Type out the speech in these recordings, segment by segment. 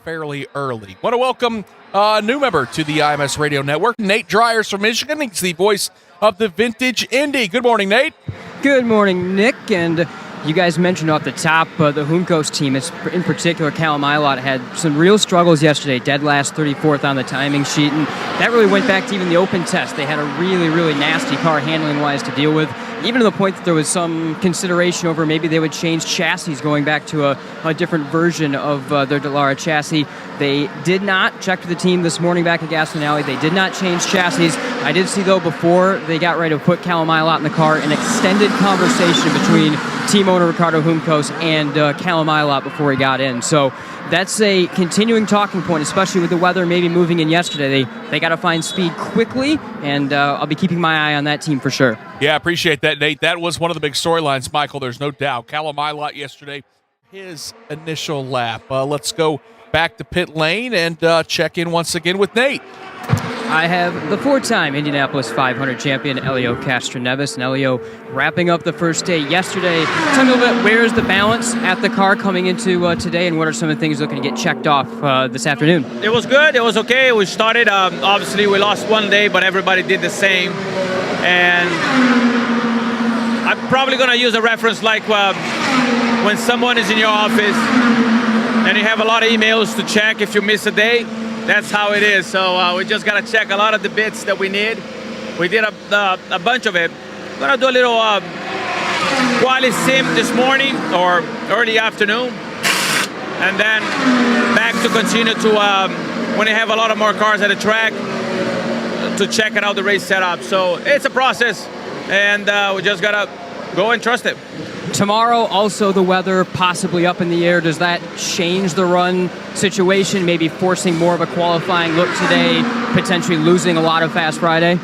Fairly early. Want to welcome a new member to the IMS Radio Network, Nate Dreyer from Michigan. He's the voice of the Vintage Indy. Good morning, Nate. Good morning, Nick. And you guys mentioned off the top the Juncos team. In particular, Callum had some real struggles yesterday. Dead last, 34th on the timing sheet. And that really went back to even the open test. They had a really, really nasty car handling-wise to deal with, even to the point that there was some consideration over maybe they would change chassis going back to a different version of their Dallara chassis. They did not. Checked with the team this morning back at Gaston Alley. They did not change chassis. I did see, though, before they got ready to put Callum in the car, an extended conversation between team owner Ricardo Juncos and Callum before he got in. So that's a continuing talking point, especially with the weather maybe moving in yesterday. They got to find speed quickly, and I'll be keeping my eye on that team for sure. Yeah, appreciate that, Nate. That was one of the big storylines, Michael. There's no doubt. Callum yesterday, his initial lap. Let's go back to pit lane and check in once again with Nate. I have the four-time Indianapolis 500 champion, Hélio Castroneves. And Hélio wrapping up the first day yesterday. Tell me a little bit, where's the balance at the car coming into today, and what are some of the things looking to get checked off this afternoon? It was good. It was okay. We started. Obviously, we lost one day, but everybody did the same. And I'm probably going to use a reference like when someone is in your office and you have a lot of emails to check if you miss a day. That's how it is. So we just got to check a lot of the bits that we need. We did a bunch of it. I'm going to do a little quali sim this morning or early afternoon. And then back to continue to, when you have a lot of more cars at the track, to check out the race setup. So it's a process, and we just got to go and trust it. Tomorrow, also the weather possibly up in the air. Does that change the run situation, maybe forcing more of a qualifying look today, potentially losing a lot of Fast Friday?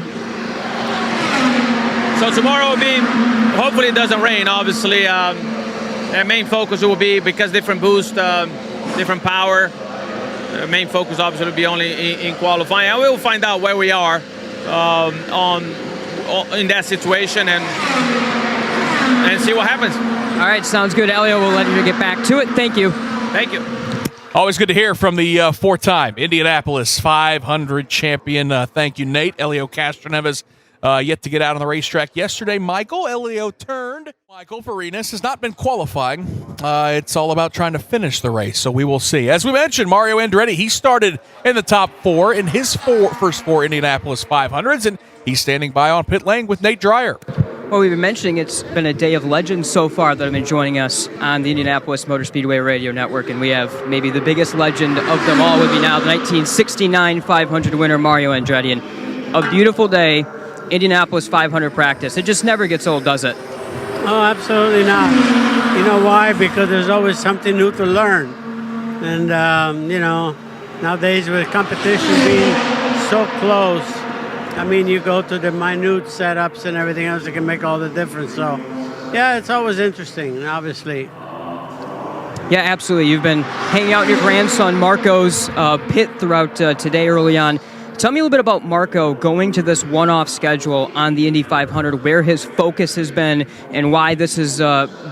So tomorrow will be, hopefully it doesn't rain, obviously. Our main focus will be, because different boost, different power, main focus obviously will be only in qualifying. And we'll find out where we are in that situation and see what happens. All right, sounds good, Hélio. We'll let you get back to it. Thank you. Thank you. Always good to hear from the four-time Indianapolis 500 champion. Thank you, Nate. Hélio Castroneves yet to get out on the racetrack yesterday. Hélio turned. Michael Varinas has not been qualifying. It's all about trying to finish the race, so we will see. As we mentioned, Mario Andretti, he started in the top four in his first four Indianapolis 500s, and he's standing by on pit lane with Nate Dreyer. Well, we've been mentioning it's been a day of legends so far that have been joining us on the Indianapolis Motor Speedway Radio Network, and we have maybe the biggest legend of them all with me now, the 1969 500 winner, Mario Andretti. And a beautiful day, Indianapolis 500 practice. It just never gets old, does it? Oh, absolutely not. You know why? Because there's always something new to learn. And, nowadays with competition being so close, I mean, you go to the minute setups and everything else that can make all the difference. So, yeah, it's always interesting, obviously. Yeah, absolutely. You've been hanging out in your grandson Marco's pit throughout today early on. Tell me a little bit about Marco going to this one-off schedule on the Indy 500, where his focus has been, and why this has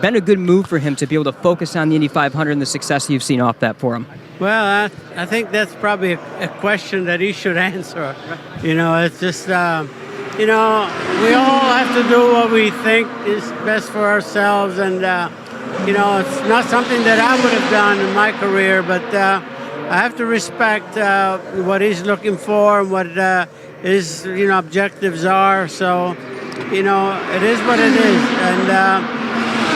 been a good move for him to be able to focus on the Indy 500 and the success you've seen off that for him. Well, I think that's probably a question that he should answer. It's just, we all have to do what we think is best for ourselves. And, it's not something that I would have done in my career, but I have to respect what he's looking for and what his, objectives are. So, it is what it is. And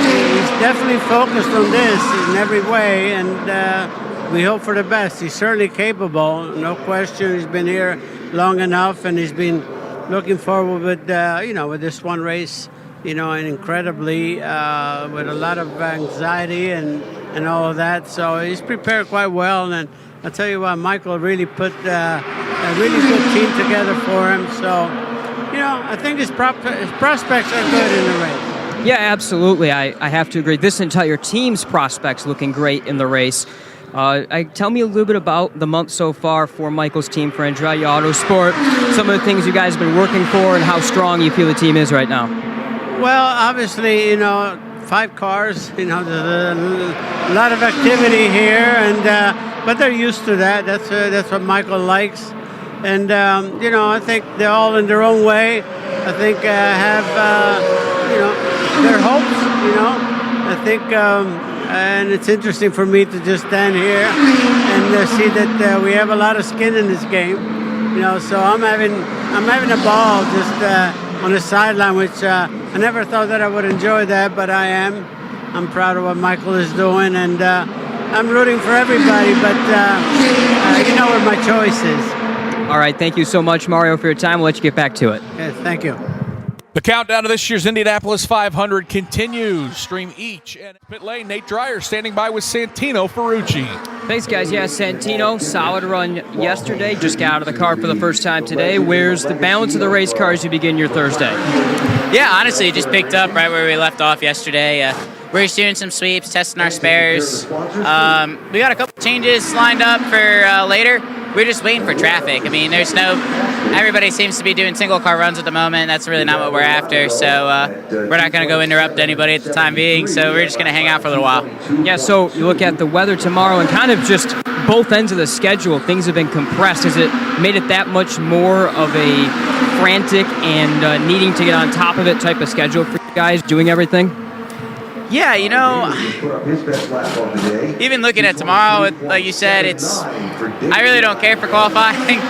he's definitely focused on this in every way. And, we hope for the best. He's certainly capable, no question. He's been here long enough, and he's been looking forward with, with this one race, and incredibly with a lot of anxiety and all of that. So he's prepared quite well, and I'll tell you what, Michael really put a really good team together for him. So, I think his prospects are good in the race. Yeah, absolutely. I have to agree. This entire team's prospects looking great in the race. Tell me a little bit about the month so far for Michael's team, for Andretti Autosport, some of the things you guys have been working for and how strong you feel the team is right now. Well, obviously, 5 cars, there's a lot of activity here, and but they're used to that. That's what Michael likes. And, I think they're all in their own way. I think have, their hopes, I think, and it's interesting for me to just stand here and see that we have a lot of skin in this game. So I'm having a ball just on the sideline, which I never thought that I would enjoy that, but I am. I'm proud of what Michael is doing, and I'm rooting for everybody, but you know what my choice is. All right, thank you so much, Mario, for your time. We'll let you get back to it. Yes, thank you. The countdown to this year's Indianapolis 500 continues. Stream each. And pit lane, Nate Dreyer standing by with Santino Ferrucci. Thanks, guys. Yeah, Santino, solid run yesterday. Just got out of the car for the first time today. Where's the balance of the race car as you begin your Thursday? Yeah, honestly, just picked up right where we left off yesterday. We're just doing some sweeps, testing our spares. We got a couple changes lined up for later. We're just waiting for traffic. I mean, everybody seems to be doing single car runs at the moment. That's really not what we're after. So we're not going to go interrupt anybody at the time being. So we're just going to hang out for a little while. Yeah, so you look at the weather tomorrow and kind of just both ends of the schedule. Things have been compressed. Has it made it that much more of a frantic and needing to get on top of it type of schedule for you guys, doing everything? Yeah, even looking at tomorrow, like you said, I really don't care for qualifying.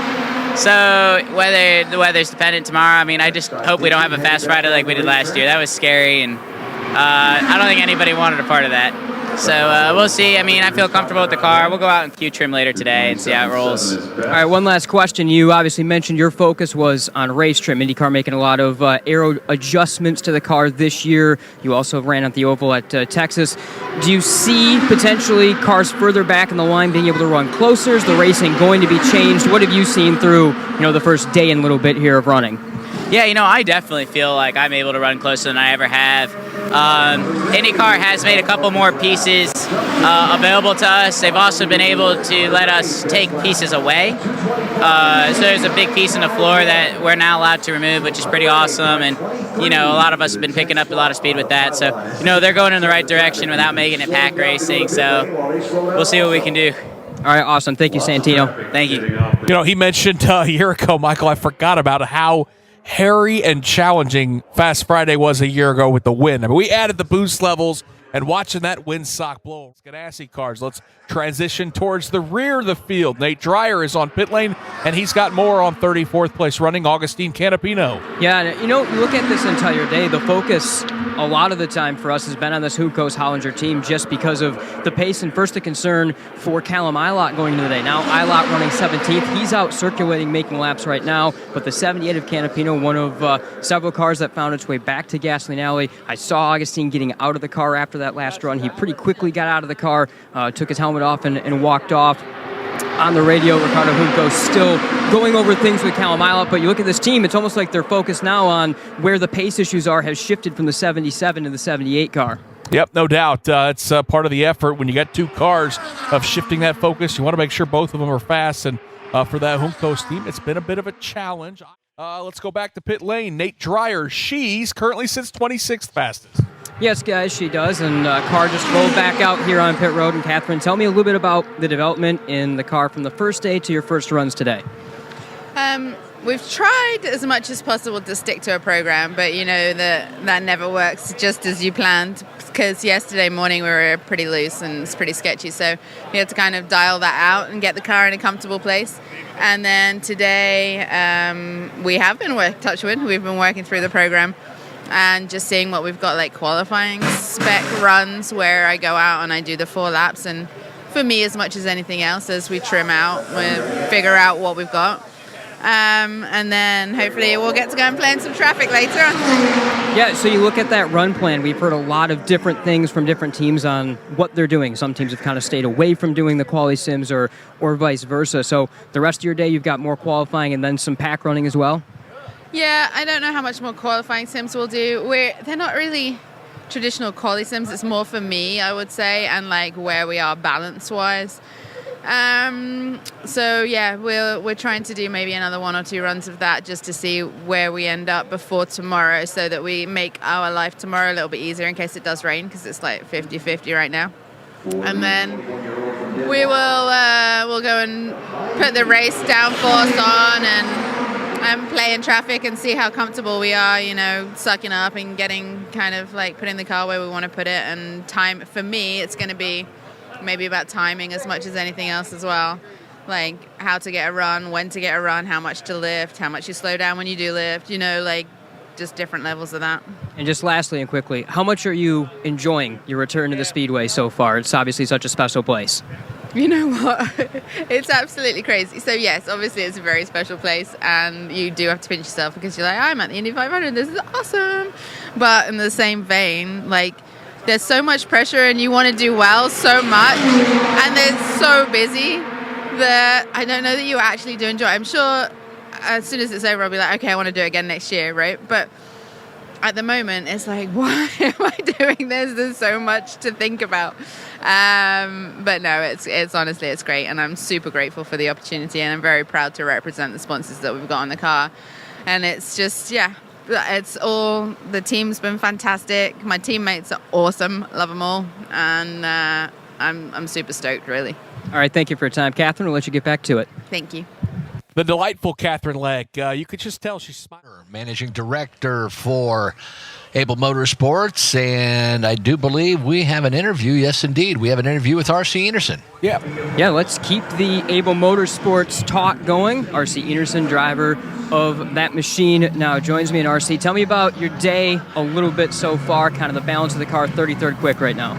So whether the weather's dependent tomorrow, I mean, I just hope we don't have a fast Friday like we did last year. That was scary, and I don't think anybody wanted a part of that. So we'll see. I mean, I feel comfortable with the car. We'll go out and Q trim later today and see how it rolls. All right, one last question. You obviously mentioned your focus was on race trim. IndyCar making a lot of aero adjustments to the car this year. You also ran at the oval at Texas. Do you see potentially cars further back in the line being able to run closer? Is the racing going to be changed? What have you seen through the first day and little bit here of running? Yeah, I definitely feel like I'm able to run closer than I ever have. IndyCar has made a couple more pieces available to us. They've also been able to let us take pieces away. So there's a big piece in the floor that we're now allowed to remove, which is pretty awesome. And, a lot of us have been picking up a lot of speed with that. So, they're going in the right direction without making it pack racing. So we'll see what we can do. All right, awesome. Thank you, Santino. Thank you. He mentioned a year ago, Michael, I forgot about how hairy and challenging Fast Friday was a year ago with the wind. I mean, we added the boost levels, and watching that wind sock blow. Ganassi cars. Let's transition towards the rear of the field. Nate Dreyer is on pit lane, and he's got more on 34th place running Augustine Canapino. Yeah, you look at this entire day, the focus a lot of the time for us has been on this Juncos Hollinger team just because of the pace and first the concern for Callum Illott going into the day. Now Illott running 17th. He's out circulating, making laps right now, but the 78 of Canapino, one of several cars that found its way back to Gasoline Alley. I saw Augustine getting out of the car after that last run. He pretty quickly got out of the car, took his helmet off and walked off. On the radio, Ricardo Juncos still going over things with Callum Illott, but you look at this team, it's almost like their focus now on where the pace issues are has shifted from the 77 to the 78 car. Yep, no doubt. It's part of the effort when you got two cars of shifting that focus. You want to make sure both of them are fast, and for that Juncos team, it's been a bit of a challenge. Let's go back to pit lane. Nate Dreyer, she's currently sits 26th fastest. Yes, guys, she does, and car just rolled back out here on pit road. And Katherine, tell me a little bit about the development in the car from the first day to your first runs today. We've tried as much as possible to stick to a program, but that never works just as you planned, because yesterday morning we were pretty loose and it's pretty sketchy, so we had to kind of dial that out and get the car in a comfortable place. And then today we have been we've been working through the program and just seeing what we've got, like qualifying spec runs where I go out and I do the 4 laps, and for me, as much as anything else, as we trim out, we figure out what we've got. And then hopefully we'll get to go and play in some traffic later on. Yeah, so you look at that run plan. We've heard a lot of different things from different teams on what they're doing. Some teams have kind of stayed away from doing the quali sims or vice versa. So the rest of your day, you've got more qualifying and then some pack running as well? Yeah, I don't know how much more qualifying sims we'll do. They're not really traditional quali sims. It's more for me, I would say, and like where we are balance-wise. So yeah, we're trying to do maybe another 1 or 2 runs of that just to see where we end up before tomorrow, so that we make our life tomorrow a little bit easier in case it does rain, because it's like 50-50 right now. And then we will we'll go and put the race downforce on and play in traffic and see how comfortable we are, you know, sucking up and getting kind of like putting the car where we want to put it. And time, for me, it's going to be maybe about timing as much as anything else as well. Like how to get a run, when to get a run, how much to lift, how much you slow down when you do lift, you know, like just different levels of that. And just lastly and quickly, how much are you enjoying your return to the Speedway so far? It's obviously such a special place. You know what? It's absolutely crazy. So yes, obviously it's a very special place, and you do have to pinch yourself because you're like, I'm at the Indy 500. This is awesome. But in the same vein, like there's so much pressure, and you want to do well so much, and they're so busy that I don't know that you actually do enjoy it. I'm sure as soon as it's over, I'll be like, okay, I want to do it again next year, right? But at the moment, it's like, why am I doing this? There's so much to think about. But no, it's honestly, it's great. And I'm super grateful for the opportunity. And I'm very proud to represent the sponsors that we've got on the car. And it's just, yeah, it's all, the team's been fantastic. My teammates are awesome. Love them all. And I'm super stoked, really. All right, thank you for your time, Katherine. We'll let you get back to it. Thank you. The delightful Katherine Legge. You could just tell she's smiling. Managing director for Able Motorsports, and I do believe we have an interview. Yes, indeed. We have an interview with R.C. Emerson. Yeah, let's keep the Able Motorsports talk going. R.C. Emerson, driver of that machine, now joins me. And R.C., tell me about your day a little bit so far, kind of the balance of the car, 33rd quick right now.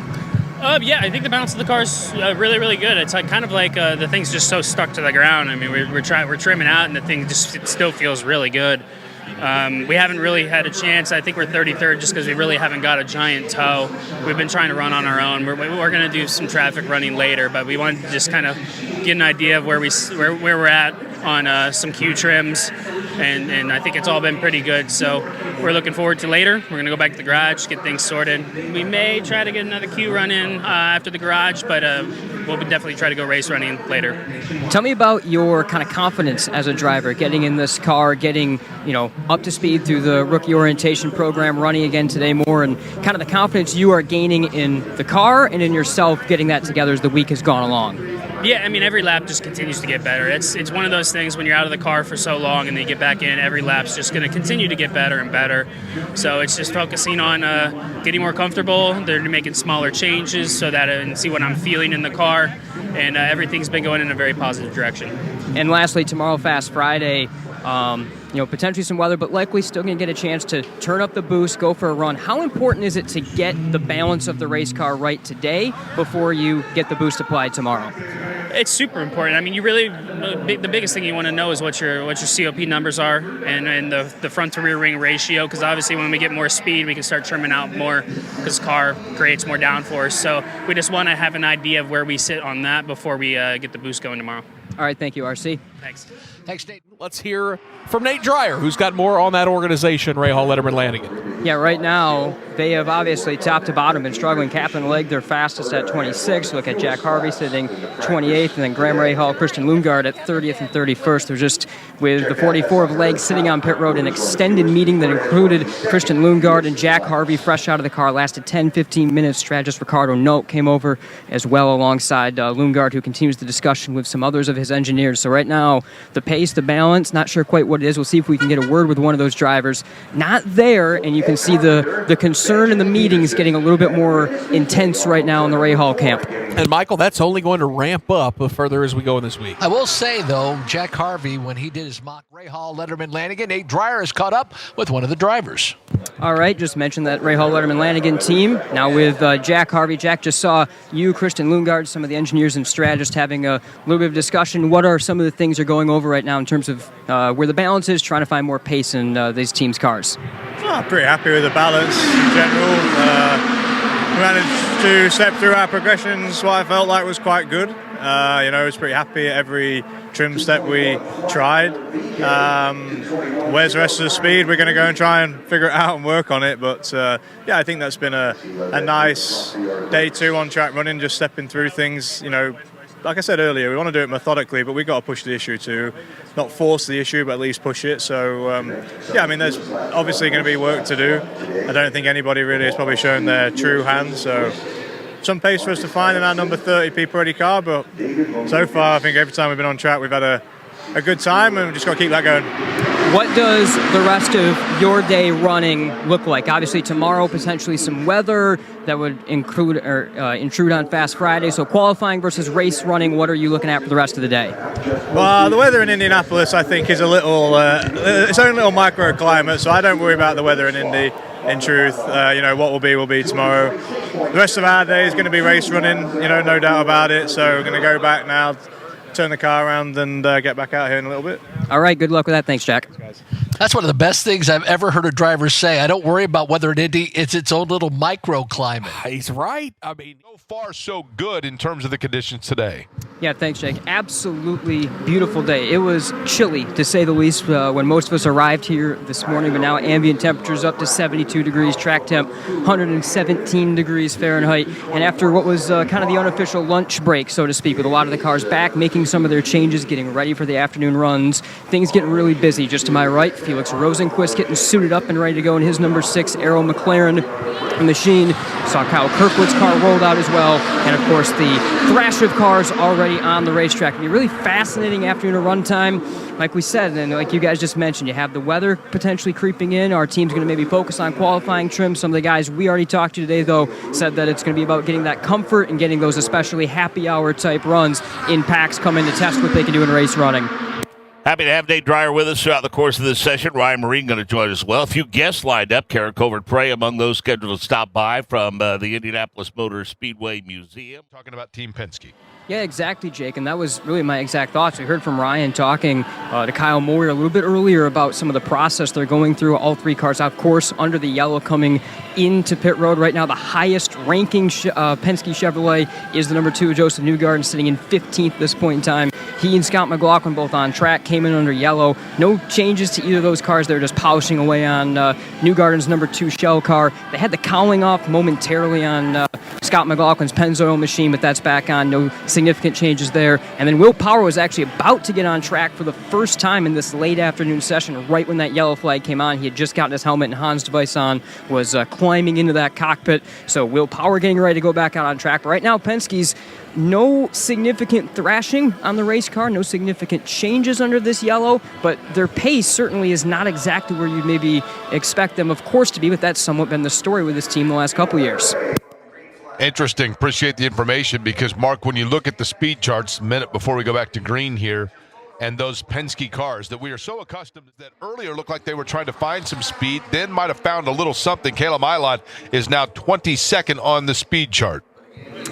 Yeah, I think the balance of the car is really, really good. It's like kind of like the thing's just so stuck to the ground. I mean, we're trimming out, and the thing just it still feels really good. We haven't really had a chance. I think we're 33rd just because we really haven't got a giant tow. We've been trying to run on our own. We're going to do some traffic running later, but we wanted to just kind of get an idea of where we're at on some Q trims, and I think it's all been pretty good. So we're looking forward to later. We're going to go back to the garage, get things sorted. We may try to get another Q run in after the garage, but we'll definitely try to go race running later. Tell me about your kind of confidence as a driver, getting in this car, getting up to speed through the rookie orientation program, running again today more, and kind of the confidence you are gaining in the car and in yourself, getting that together as the week has gone along. Yeah, I mean, every lap just continues to get better. It's one of those things when you're out of the car for so long and then you get back in, every lap's just going to continue to get better and better. So it's just focusing on getting more comfortable. They're making smaller changes so that I can see what I'm feeling in the car, and everything's been going in a very positive direction. And lastly, tomorrow, Fast Friday, potentially some weather, but likely still going to get a chance to turn up the boost, go for a run. How important is it to get the balance of the race car right today before you get the boost applied tomorrow? It's super important. I mean, the biggest thing you want to know is what your COP numbers are and the front to rear ring ratio, because obviously when we get more speed, we can start trimming out more because car creates more downforce. So we just want to have an idea of where we sit on that before we get the boost going tomorrow. All right, thank you, RC. Thanks. Thanks, Nate. Let's hear from Nate Dreyer, who's got more on that organization, Rahal Letterman Lanigan. Yeah, right now, they have obviously top to bottom been struggling. Katherine Legge, their fastest at 26. Look at Jack Harvey sitting 28th, and then Graham Rahal, Christian Lundgaard at 30th and 31st. They're just, with the 44 of Legge sitting on pit road, an extended meeting that included Christian Lundgaard and Jack Harvey fresh out of the car. Lasted 10-15 minutes. Strategist Ricardo Note came over as well alongside Lundgaard, who continues the discussion with some others of his engineers. So right now, the pace, the balance, not sure quite what it is. We'll see if we can get a word with one of those drivers. Not there, and you can see the concern in the meetings getting a little bit more intense right now in the Rahal camp. And Michael, that's only going to ramp up the further as we go in this week. I will say, though, Jack Harvey, when he did his mock Rahal Letterman Lanigan, Nate Dreyer is caught up with one of the drivers. All right, just mentioned that Rahal Letterman Lanigan team. Now with Jack Harvey. Jack, just saw you, Christian Lundgaard, some of the engineers and strategists having a little bit of discussion. What are some of the things you're going over right now in terms of where the balance is, trying to find more pace in these teams' cars? I'm pretty happy with the balance in general. We managed to step through our progressions, what I felt like was quite good. I was pretty happy at every trim step we tried. Where's the rest of the speed? We're going to go and try and figure it out and work on it. But I think that's been a nice day two on track running, just stepping through things. Like I said earlier, we want to do it methodically, but we've got to push the issue too. Not force the issue, but at least push it. So, there's obviously going to be work to do. I don't think anybody really has probably shown their true hand. So, some pace for us to find in our number 30 P Pirelli car, but so far I think every time we've been on track we've had a good time, and we've just got to keep that going. What does the rest of your day running look like? Obviously tomorrow potentially some weather that would include or intrude on Fast Friday. So qualifying versus race running, what are you looking at for the rest of the day? Well, the weather in Indianapolis I think is a little its own little microclimate, so I don't worry about the weather in Indy. In truth, what will be tomorrow. The rest of our day is going to be race running, no doubt about it. So we're going to go back now, turn the car around, and get back out here in a little bit. All right, good luck with that. Thanks, Jack. Thanks, guys. That's one of the best things I've ever heard a driver say. I don't worry about whether in Indy, it's its own little microclimate. He's right. I mean, so far so good in terms of the conditions today. Yeah, thanks, Jake. Absolutely beautiful day. It was chilly, to say the least, when most of us arrived here this morning, but now ambient temperatures up to 72 degrees, track temp 117 degrees Fahrenheit. And after what was kind of the unofficial lunch break, so to speak, with a lot of the cars back, making some of their changes, getting ready for the afternoon runs, things getting really busy. Just to my right, Felix Rosenquist getting suited up and ready to go in his number 6 Arrow McLaren machine. Saw Kyle Kirkwood's car rolled out as well. And of course, the thrash of cars already on the racetrack. It'll be really fascinating afternoon run time. Like we said, and like you guys just mentioned, you have the weather potentially creeping in. Our team's going to maybe focus on qualifying trim. Some of the guys we already talked to today, though, said that it's going to be about getting that comfort and getting those especially happy hour type runs in packs coming to test what they can do in race running. Happy to have Nate Dreyer with us throughout the course of this session. Ryan Marine going to join us as well. A few guests lined up. Karen Covert-Prey among those scheduled to stop by from the Indianapolis Motor Speedway Museum. Talking about Team Penske. Yeah, exactly, Jake, and that was really my exact thoughts. We heard from Ryan talking to Kyle Moyer a little bit earlier about some of the process they're going through. All three cars, of course, under the yellow coming into pit road right now. The highest ranking Penske Chevrolet is the number 2, Joseph Newgarden, sitting in 15th at this point in time. He and Scott McLaughlin both on track, came in under yellow. No changes to either of those cars. They're just polishing away on Newgarden's number 2 shell car. They had the cowling off momentarily on Scott McLaughlin's Pennzoil machine, but that's back on. No significant changes there. And then Will Power was actually about to get on track for the first time in this late afternoon session, right when that yellow flag came on. He had just gotten his helmet and Hans device on, was climbing into that cockpit. So Will Power getting ready to go back out on track. But right now, Penske's no significant thrashing on the race car, no significant changes under this yellow, but their pace certainly is not exactly where you'd maybe expect them, of course, to be, but that's somewhat been the story with this team the last couple years. Interesting. Appreciate the information because, Mark, when you look at the speed charts a minute before we go back to green here, and those Penske cars that we are so accustomed to that earlier looked like they were trying to find some speed, then might have found a little something. Callum Illott is now 22nd on the speed chart.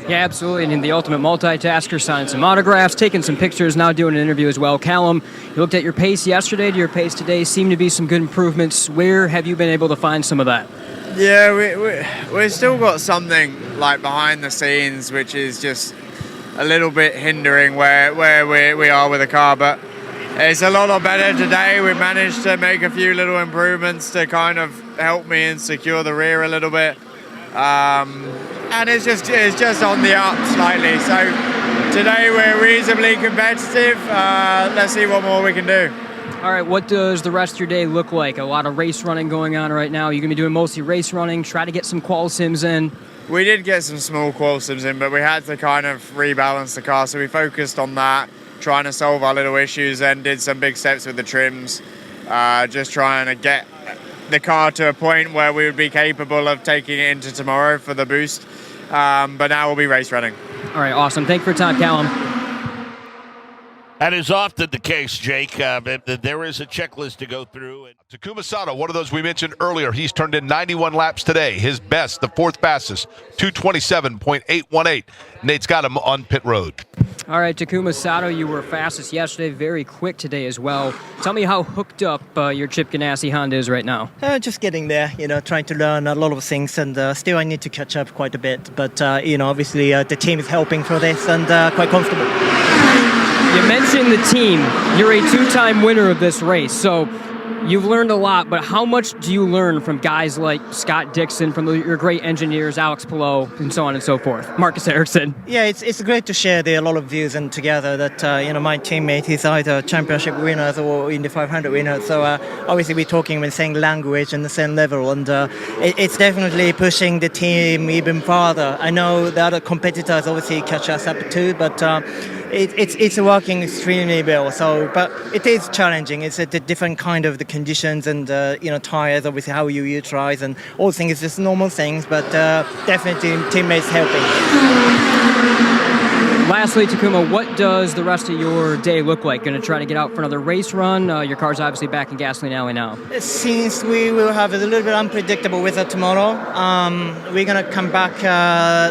Yeah, absolutely. And in the ultimate multitasker, signing some autographs, taking some pictures, now doing an interview as well. Callum, you looked at your pace yesterday to your pace today. Seem to be some good improvements. Where have you been able to find some of that? Yeah, we've still got something like behind the scenes, which is just a little bit hindering where we are with the car. But it's a lot better today. We managed to make a few little improvements to kind of help me and secure the rear a little bit. And it's just on the up slightly. So today we're reasonably competitive. Let's see what more we can do. All right, what does the rest of your day look like? A lot of race running going on right now. You're going to be doing mostly race running, try to get some qual sims in. We did get some small qual sims in, but we had to kind of rebalance the car. So we focused on that, trying to solve our little issues, and did some big steps with the trims, just trying to get the car to a point where we would be capable of taking it into tomorrow for the boost. But now we'll be race running. All right, awesome. Thank you for your time, Callum. That is often the case, Jake. There is a checklist to go through. Takuma Sato, one of those we mentioned earlier, he's turned in 91 laps today. His best, the 4th fastest, 227.818. Nate's got him on pit road. All right, Takuma Sato, you were fastest yesterday, very quick today as well. Tell me how hooked up your Chip Ganassi Honda is right now. Just getting there, trying to learn a lot of things, and still I need to catch up quite a bit. But, obviously the team is helping for this, and quite comfortable. You mentioned the team. You're a 2-time winner of this race, so You've learned a lot, but how much do you learn from guys like Scott Dixon, from your great engineers, Alex Palou, and so on and so forth? Marcus Ericsson. Yeah, it's great to share a lot of views and together that, my teammate is either championship winners or Indy 500 winners. So obviously we're talking with the same language and the same level, and it's definitely pushing the team even farther. I know the other competitors obviously catch us up too, but it's working extremely well. So, but it is challenging. It's a different kind of the conditions and tires, obviously how you utilize and all things. It's just normal things, but definitely teammates helping. Lastly, Takuma, what does the rest of your day look like? Going to try to get out for another race run? Your car's obviously back in Gasoline Alley now. Since we will have a little bit unpredictable weather tomorrow, we're going to come back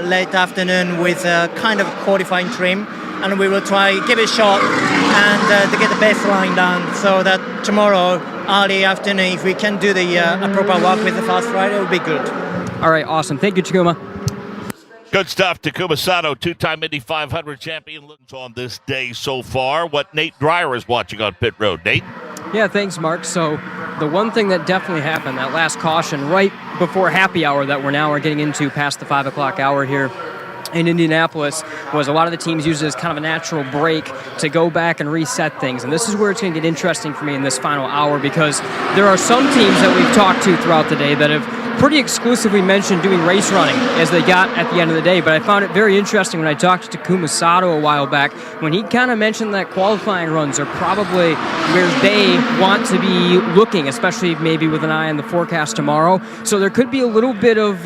late afternoon with a kind of qualifying trim, and we will try give it a shot and to get the baseline done, so that tomorrow early afternoon, if we can do the proper work with the Fast Friday, it will be good. All right, awesome. Thank you, Takuma. Good stuff. Takuma Sato, two-time Indy 500 champion, looks on this day so far. What Nate Dreyer is watching on pit road. Nate? Yeah, thanks, Mark. So the one thing that definitely happened, that last caution right before happy hour that we're now getting into past the 5 o'clock hour here in Indianapolis, was a lot of the teams used it as kind of a natural break to go back and reset things. And this is where it's going to get interesting for me in this final hour, because there are some teams that we've talked to throughout the day that have pretty exclusively mentioned doing race running as they got at the end of the day. But I found it very interesting when I talked to Takuma Sato a while back, when he kind of mentioned that qualifying runs are probably where they want to be looking, especially maybe with an eye on the forecast tomorrow. So there could be a little bit of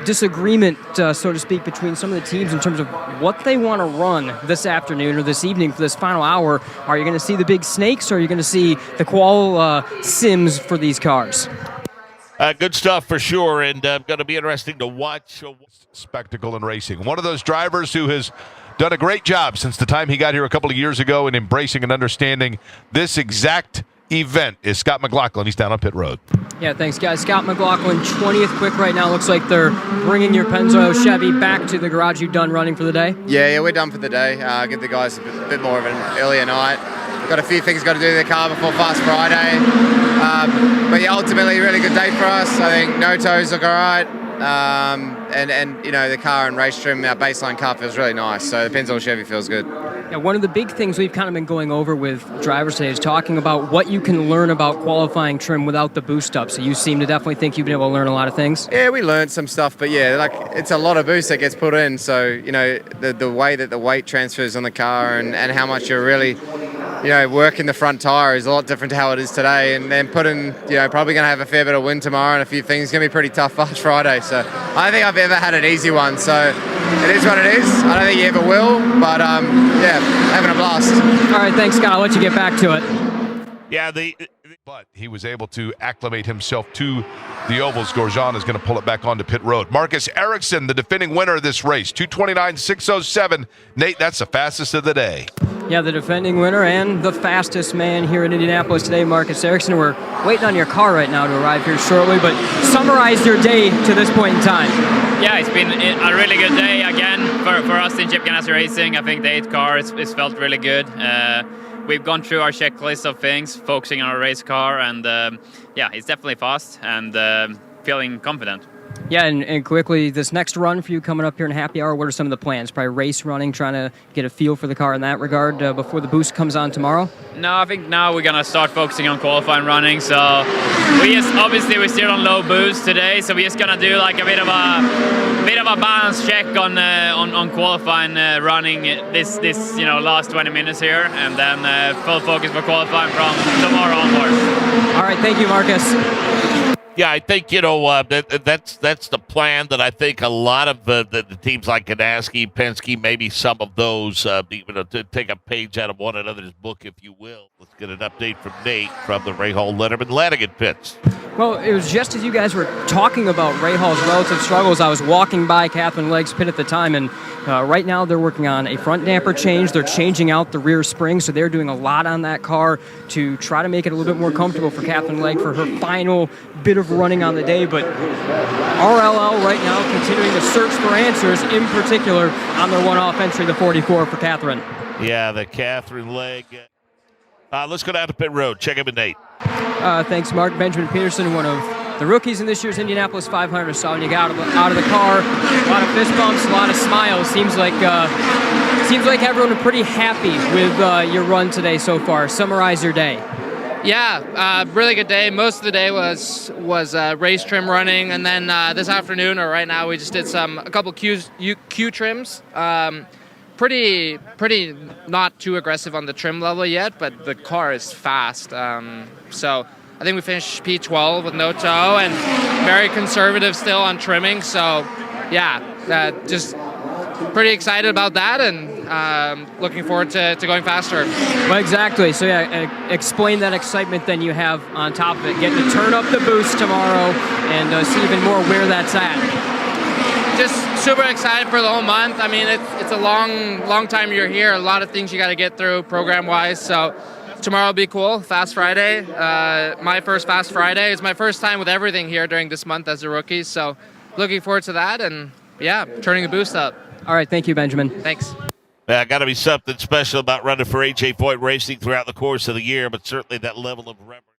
disagreement, so to speak, between some of the teams in terms of what they want to run this afternoon or this evening for this final hour. Are you going to see the big snakes, or are you going to see the qual sims for these cars? Good stuff for sure, and going to be interesting to watch. Spectacle in racing. One of those drivers who has done a great job since the time he got here a couple of years ago in embracing and understanding this exact event is Scott McLaughlin. He's down on pit road. Yeah, thanks, guys. Scott McLaughlin, 20th quick right now. Looks like they're bringing your Pennzoil Chevy back to the garage. You done running for the day? Yeah, we're done for the day. Give the guys a bit more of an earlier night. Got a few things got to do to the car before Fast Friday. But yeah, ultimately, really good day for us. I think no toes look all right. And the car and race trim, our baseline car feels really nice. So the Pennzoil Chevy feels good. Yeah, one of the big things we've kind of been going over with drivers today is talking about what you can learn about qualifying trim without the boost up. So you seem to definitely think you've been able to learn a lot of things. Yeah, we learned some stuff, but yeah, it's a lot of boost that gets put in. So the way that the weight transfers on the car and how much you're really working the front tyre is a lot different to how it is today. And then probably going to have a fair bit of wind tomorrow and a few things. It's going to be pretty tough Fast Friday. So I don't think I've ever had an easy one. So it is what it is. I don't think you ever will, but having a blast. All right, thanks, Scott. I'll let you get back to it. Yeah, but he was able to acclimate himself to the ovals. Grosjean is going to pull it back onto pit road. Marcus Ericsson, the defending winner of this race, 2:29.607. Nate, that's the fastest of the day. Yeah, the defending winner and the fastest man here in Indianapolis today, Marcus Ericsson. We're waiting on your car right now to arrive here shortly, but summarize your day to this point in time. Yeah, it's been a really good day again for us in Chip Ganassi Racing. I think the 8th car it's felt really good. We've gone through our checklist of things, focusing on our race car, and it's definitely fast and feeling confident. Yeah, and quickly, this next run for you coming up here in happy hour, what are some of the plans? Probably race running, trying to get a feel for the car in that regard before the boost comes on tomorrow? No, I think now we're going to start focusing on qualifying running. So we're still on low boost today, so we're just going to do like a bit of a balance check on qualifying running this last 20 minutes here, and then full focus for qualifying from tomorrow onwards. All right, thank you, Marcus. Yeah, I think, that's the plan that I think a lot of the teams like Ganassi, Penske, maybe some of those, to take a page out of one another's book, if you will. Let's get an update from Nate from the Ray Hall Letterman Lanigan pits. Well, it was just as you guys were talking about Ray Hall's relative struggles, I was walking by Katherine Legge's pit at the time, and right now they're working on a front damper change. They're changing out the rear spring, so they're doing a lot on that car to try to make it a little bit more comfortable for Katherine Legge for her final bit of running on the day. But RLL right now continuing to search for answers, in particular on their one-off entry, the 44 for Katherine. Yeah, the Katherine Legge. Let's go down to pit road. Check in with Nate. Thanks, Mark. Benjamin Pederson, one of the rookies in this year's Indianapolis 500. Saw when you got out of the car, a lot of fist bumps, a lot of smiles. Seems like everyone are pretty happy with your run today so far. Summarize your day. Yeah, really good day. Most of the day was race trim running, and then this afternoon or right now we just did a couple Q trims. Pretty not too aggressive on the trim level yet, but the car is fast. So I think we finished P12 with no toe and very conservative still on trimming. So yeah, just pretty excited about that and looking forward to going faster. Well, exactly. So yeah, explain that excitement then you have on top of it. Getting to turn up the boost tomorrow and see even more where that's at. Just super excited for the whole month. I mean, it's a long time you're here. A lot of things you got to get through program-wise. So tomorrow will be cool. Fast Friday. My first Fast Friday. It's my first time with everything here during this month as a rookie. So looking forward to that and yeah, turning the boost up. All right. Thank you, Benjamin. Thanks. Yeah, got to be something special about running for AJ Foyt Racing throughout the course of the year, but certainly that level of reverence.